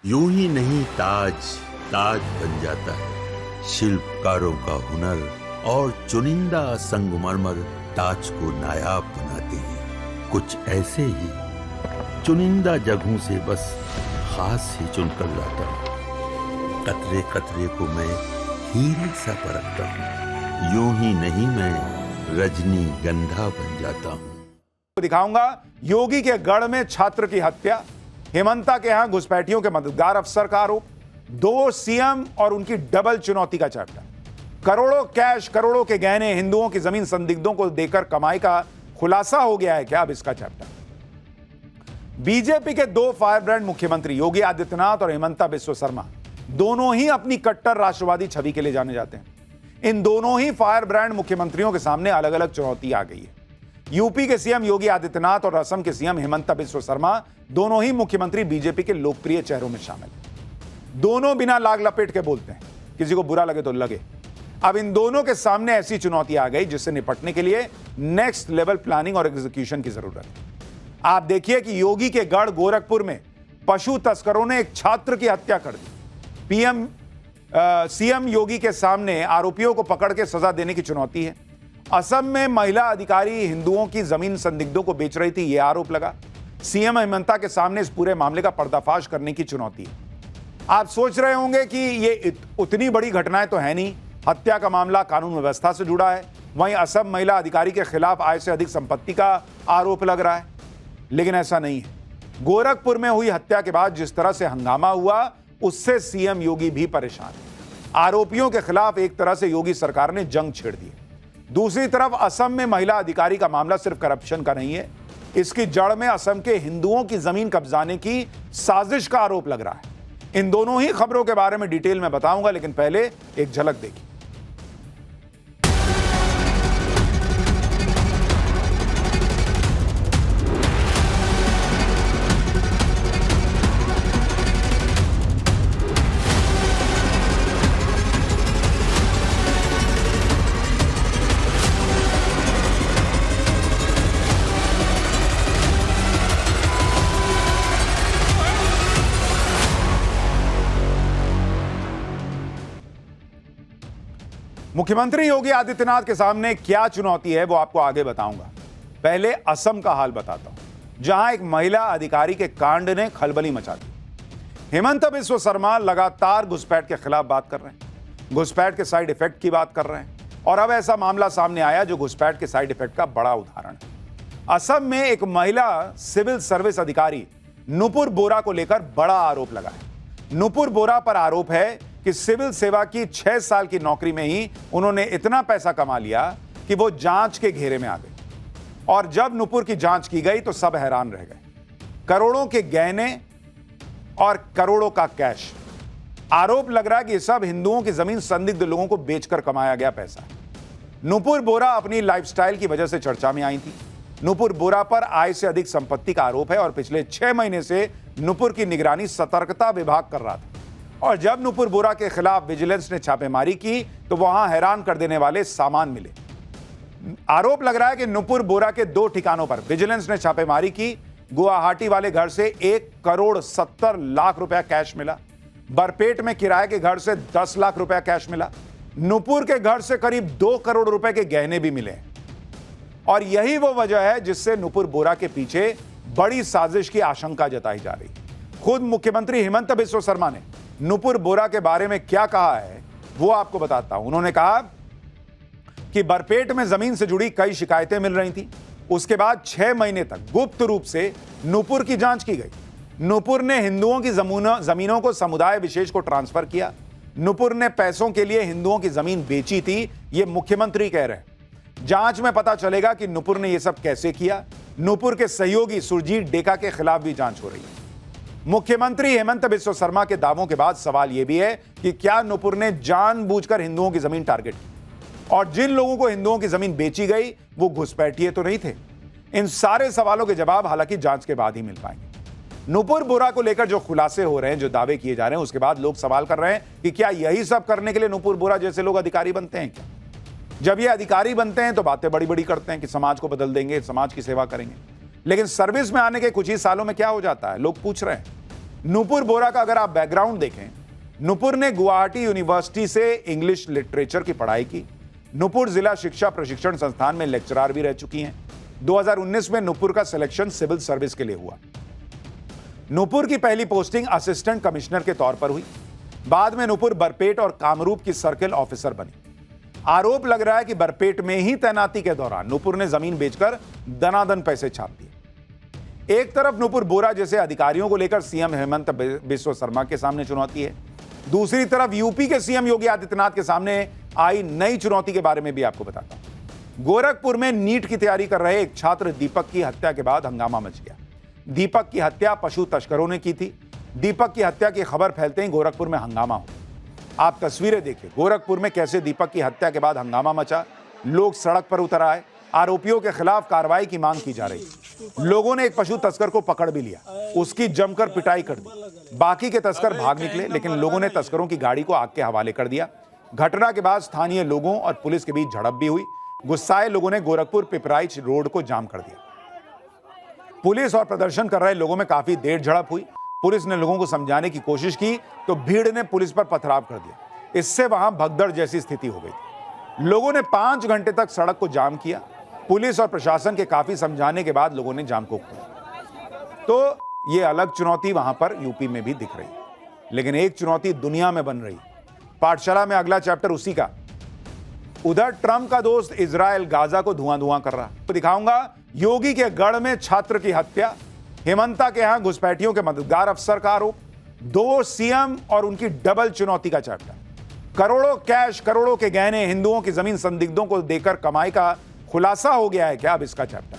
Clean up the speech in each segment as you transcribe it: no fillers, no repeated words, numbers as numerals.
यूं ही नहीं ताज ताज बन जाता है। शिल्पकारों का हुनर और चुनिंदा संगमरमर ताज को नायाब बनाते हैं। कुछ ऐसे ही चुनिंदा जगहों से बस खास ही चुनकर लाता हूँ। कतरे कतरे को मैं हीरे सा परखता हूँ। यूं ही नहीं मैं रजनीगंधा बन जाता हूँ। दिखाऊंगा योगी के गढ़ में छात्र की हत्या, हेमंता के यहां घुसपैठियों के मददगार अफसर का आरोप, 2 सीएम और उनकी डबल चुनौती का चैप्टर, करोड़ों कैश करोड़ों के गहने हिंदुओं की जमीन संदिग्धों को देकर कमाई का खुलासा हो गया है क्या अब इसका चैप्टर। बीजेपी के 2 फायर ब्रांड मुख्यमंत्री योगी आदित्यनाथ और हेमंता बिस्वा शर्मा दोनों ही अपनी कट्टर राष्ट्रवादी छवि के लिए जाने जाते हैं। इन दोनों ही फायर ब्रांड मुख्यमंत्रियों के सामने अलग अलग चुनौती आ गई है। यूपी के सीएम योगी आदित्यनाथ और असम के सीएम हेमंता बिस्वा शर्मा दोनों ही मुख्यमंत्री बीजेपी के लोकप्रिय चेहरों में शामिल हैं। दोनों बिना लाग लपेट के बोलते हैं, किसी को बुरा लगे तो लगे। अब इन दोनों के सामने ऐसी चुनौती आ गई जिससे निपटने के लिए नेक्स्ट लेवल प्लानिंग और एग्जीक्यूशन की जरूरत है। आप देखिए कि योगी के गढ़ गोरखपुर में पशु तस्करों ने एक छात्र की हत्या कर दी। सीएम योगी के सामने आरोपियों को पकड़ के सजा देने की चुनौती है। असम में महिला अधिकारी हिंदुओं की जमीन संदिग्धों को बेच रही थी, यह आरोप लगा। सीएम हेमंता के सामने इस पूरे मामले का पर्दाफाश करने की चुनौती है। आप सोच रहे होंगे कि ये उतनी बड़ी घटनाएं तो है नहीं, हत्या का मामला कानून व्यवस्था से जुड़ा है, वहीं असम महिला अधिकारी के खिलाफ आय से अधिक संपत्ति का आरोप लग रहा है, लेकिन ऐसा नहीं है। गोरखपुर में हुई हत्या के बाद जिस तरह से हंगामा हुआ उससे सीएम योगी भी परेशान है। आरोपियों के खिलाफ एक तरह से योगी सरकार ने जंग छेड़ दी है। दूसरी तरफ असम में महिला अधिकारी का मामला सिर्फ करप्शन का नहीं है, इसकी जड़ में असम के हिंदुओं की जमीन कब्जाने की साजिश का आरोप लग रहा है। इन दोनों ही खबरों के बारे में डिटेल में बताऊंगा, लेकिन पहले एक झलक देखिए। मुख्यमंत्री योगी आदित्यनाथ के सामने क्या चुनौती है वो आपको आगे बताऊंगा। पहले असम का हाल बताता हूं, जहां एक महिला अधिकारी के कांड ने खलबली मचा दी। हेमंता बिस्वा शर्मा लगातार घुसपैठ के खिलाफ बात कर रहे हैं, घुसपैठ के साइड इफेक्ट की बात कर रहे हैं, और अब ऐसा मामला सामने आया जो घुसपैठ के साइड इफेक्ट का बड़ा उदाहरण है। असम में एक महिला सिविल सर्विस अधिकारी नुपुर बोरा को लेकर बड़ा आरोप लगा है। नुपुर बोरा पर आरोप है कि सिविल सेवा की 6 साल की नौकरी में ही उन्होंने इतना पैसा कमा लिया कि वो जांच के घेरे में आ गई, और जब नुपुर की जांच की गई तो सब हैरान रह गए। करोड़ों के गहने और करोड़ों का कैश। आरोप लग रहा है कि ये सब हिंदुओं की जमीन संदिग्ध लोगों को बेचकर कमाया गया पैसा है। नुपुर बोरा अपनी लाइफस्टाइल की वजह से चर्चा में आई थी। नुपुर बोरा पर आय से अधिक संपत्ति का आरोप है और पिछले 6 महीने से नुपुर की निगरानी सतर्कता विभाग कर रहा था, और जब नुपुर बोरा के खिलाफ विजिलेंस ने छापेमारी की तो वहां हैरान कर देने वाले सामान मिले। आरोप लग रहा है कि नुपुर बोरा के 2 ठिकानों पर विजिलेंस ने छापेमारी की। गुवाहाटी वाले घर से 1,70,00,000 रुपया कैश मिला। बरपेट में किराए के घर से 10 लाख रुपया कैश मिला। नुपुर के घर से करीब 2 करोड़ रुपए के गहने भी मिले, और यही वो वजह है जिससे नुपुर बोरा के पीछे बड़ी साजिश की आशंका जताई जा रही। खुद मुख्यमंत्री हेमंता बिस्वा शर्मा ने नुपुर बोरा के बारे में क्या कहा है वो आपको बताता हूं। उन्होंने कहा कि बरपेट में जमीन से जुड़ी कई शिकायतें मिल रही थी। उसके बाद 6 महीने तक गुप्त रूप से नुपुर की जांच की गई। नुपुर ने हिंदुओं की जमीनों को समुदाय विशेष को ट्रांसफर किया। नुपुर ने पैसों के लिए हिंदुओं की जमीन बेची थी, ये मुख्यमंत्री कह रहे हैं। जांच में पता चलेगा कि नुपुर ने यह सब कैसे किया। नुपुर के सहयोगी सुरजीत डेका के खिलाफ भी जांच हो रही है। मुख्यमंत्री हेमंता बिस्वा शर्मा के दावों के बाद सवाल यह भी है कि क्या नुपुर ने जानबूझकर हिंदुओं की जमीन टारगेट की, और जिन लोगों को हिंदुओं की जमीन बेची गई वो घुसपैठिए तो नहीं थे। इन सारे सवालों के जवाब हालांकि जांच के बाद ही मिल पाएंगे। नुपुर बोरा को लेकर जो खुलासे हो रहे हैं, जो दावे किए जा रहे हैं, उसके बाद लोग सवाल कर रहे हैं कि क्या यही सब करने के लिए नुपुर बोरा जैसे लोग अधिकारी बनते हैं क्या? जब ये अधिकारी बनते हैं तो बातें बड़ी बड़ी करते हैं कि समाज को बदल देंगे, समाज की सेवा करेंगे, लेकिन सर्विस में आने के कुछ ही सालों में क्या हो जाता है, लोग पूछ रहे हैं। नुपुर बोरा का अगर आप बैकग्राउंड देखें, नुपुर ने गुवाहाटी यूनिवर्सिटी से इंग्लिश लिटरेचर की पढ़ाई की। नुपुर जिला शिक्षा प्रशिक्षण संस्थान में लेक्चरर भी रह चुकी हैं। 2019 में नुपुर का सिलेक्शन सिविल सर्विस के लिए हुआ। नुपुर की पहली पोस्टिंग असिस्टेंट कमिश्नर के तौर पर हुई। बाद में नुपुर बरपेट और कामरूप की सर्किल ऑफिसर बनी। आरोप लग रहा है कि बरपेट में ही तैनाती के दौरान नुपुर ने जमीन बेचकर दनादन पैसे छाप दिए। एक तरफ नुपुर बोरा जैसे अधिकारियों को लेकर सीएम हेमंत बिस्वा शर्मा के सामने चुनौती है, दूसरी तरफ यूपी के सीएम योगी आदित्यनाथ के सामने आई नई चुनौती के बारे में भी आपको बताता हूं। गोरखपुर में नीट की तैयारी कर रहे एक छात्र दीपक की हत्या के बाद हंगामा मच गया। दीपक की हत्या पशु तस्करों ने की थी। दीपक की हत्या की खबर फैलते ही गोरखपुर में हंगामा हो। आप तस्वीरें देखिए, गोरखपुर में कैसे दीपक की हत्या के बाद हंगामा मचा, लोग सड़क पर उतर आए, आरोपियों के खिलाफ कार्रवाई की मांग की जा रही। लोगों ने एक पशु तस्कर को पकड़ भी लिया, उसकी जमकर पिटाई कर दी। बाकी के तस्कर भाग निकले, लेकिन लोगों ने तस्करों की गाड़ी को आग के हवाले कर दिया। घटना के बाद स्थानीय लोगों और पुलिस के बीच झड़प भी हुई। गुस्साए लोगों ने गोरखपुर पिपराइच रोड को जाम कर दिया। पुलिस और प्रदर्शन कर रहे लोगों में काफी देर झड़प हुई। पुलिस ने लोगों को समझाने की कोशिश की तो भीड़ ने पुलिस पर पथराव कर दिया। इससे वहां भगदड़ जैसी स्थिति हो गई थी। लोगों ने 5 घंटे तक सड़क को जाम किया। पुलिस और प्रशासन के काफी समझाने के बाद लोगों ने जाम को खोला। तो ये अलग चुनौती वहां पर यूपी में भी दिख रही, लेकिन एक चुनौती दुनिया में बन रही। पाठशाला में अगला चैप्टर उसी का। उधर ट्रंप का दोस्त इजराइल गाजा को धुआं धुआं कर रहा। तो दिखाऊंगा योगी के गढ़ में छात्र की हत्या, हेमंता के यहां घुसपैठियों के मददगार अफसर का आरोप, 2 सीएम और उनकी डबल चुनौती का चैप्टर, करोड़ों कैश, करोड़ों के गहने, हिंदुओं की जमीन संदिग्धों को देकर कमाई का खुलासा हो गया है क्या अब इसका चैप्टर।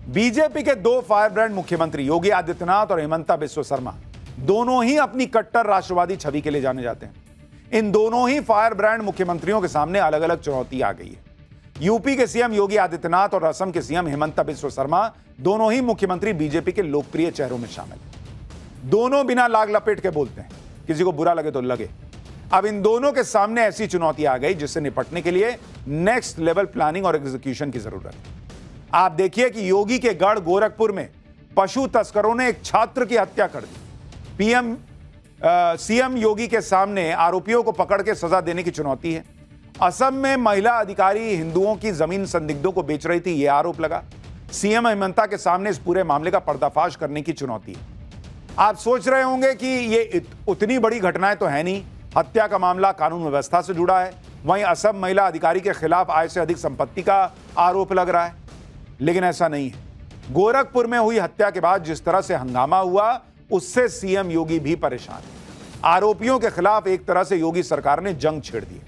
बीजेपी के 2 फायरब्रांड मुख्यमंत्री योगी आदित्यनाथ और हेमंता बिस्वा शर्मा दोनों ही अपनी कट्टर राष्ट्रवादी छवि के लिए जाने जाते हैं। इन दोनों ही फायरब्रांड मुख्यमंत्रियों के सामने अलग अलग चुनौती आ गई है। यूपी के सीएम योगी आदित्यनाथ और असम के सीएम हेमंता बिस्वा शर्मा दोनों ही मुख्यमंत्री बीजेपी के लोकप्रिय चेहरों में शामिल हैं। दोनों बिना लाग लपेट के बोलते हैं, किसी को बुरा लगे तो लगे। अब इन दोनों के सामने ऐसी चुनौती आ गई जिससे निपटने के लिए नेक्स्ट लेवल प्लानिंग और एग्जीक्यूशन की जरूरत है। आप देखिए कि योगी के गढ़ गोरखपुर में पशु तस्करों ने एक छात्र की हत्या कर दी। सीएम योगी के सामने आरोपियों को पकड़ के सजा देने की चुनौती है। असम में महिला अधिकारी हिंदुओं की जमीन संदिग्धों को बेच रही थी, यह आरोप लगा। सीएम हेमंता के सामने इस पूरे मामले का पर्दाफाश करने की चुनौती है। आप सोच रहे होंगे कि ये उतनी बड़ी घटनाएं तो है नहीं, हत्या का मामला कानून व्यवस्था से जुड़ा है, वहीं असम महिला अधिकारी के खिलाफ आय से अधिक संपत्ति का आरोप लग रहा है, लेकिन ऐसा नहीं है। गोरखपुर में हुई हत्या के बाद जिस तरह से हंगामा हुआ, उससे सीएम योगी भी परेशान है। आरोपियों के खिलाफ एक तरह से योगी सरकार ने जंग छेड़ दी।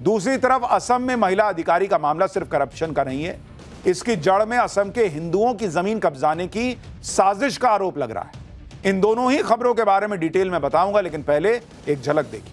दूसरी तरफ असम में महिला अधिकारी का मामला सिर्फ करप्शन का नहीं है, इसकी जड़ में असम के हिंदुओं की जमीन कब्जाने की साजिश का आरोप लग रहा है। इन दोनों ही खबरों के बारे में डिटेल में बताऊंगा, लेकिन पहले एक झलक देखिए।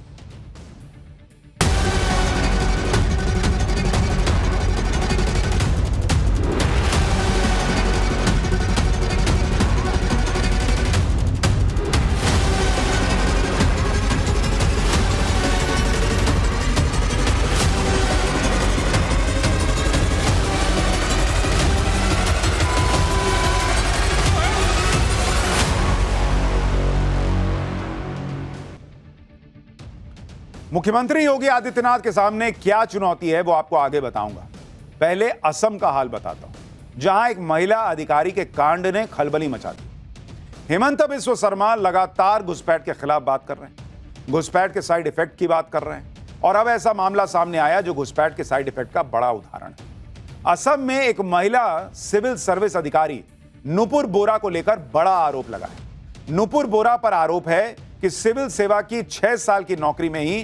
मुख्यमंत्री योगी आदित्यनाथ के सामने क्या चुनौती है वो आपको आगे बताऊंगा। पहले असम का हाल बताता हूं, जहां एक महिला अधिकारी के कांड ने खलबली मचा दी। हेमंत बिस्वा शर्मा लगातार घुसपैठ के खिलाफ बात कर रहे हैं, घुसपैठ के साइड इफेक्ट की बात कर रहे हैं, और अब ऐसा मामला सामने आया जो घुसपैठ के साइड इफेक्ट का बड़ा उदाहरण है। असम में एक महिला सिविल सर्विस अधिकारी नुपुर बोरा को लेकर बड़ा आरोप लगा है। नुपुर बोरा पर आरोप है कि सिविल सेवा की 6 साल की नौकरी में ही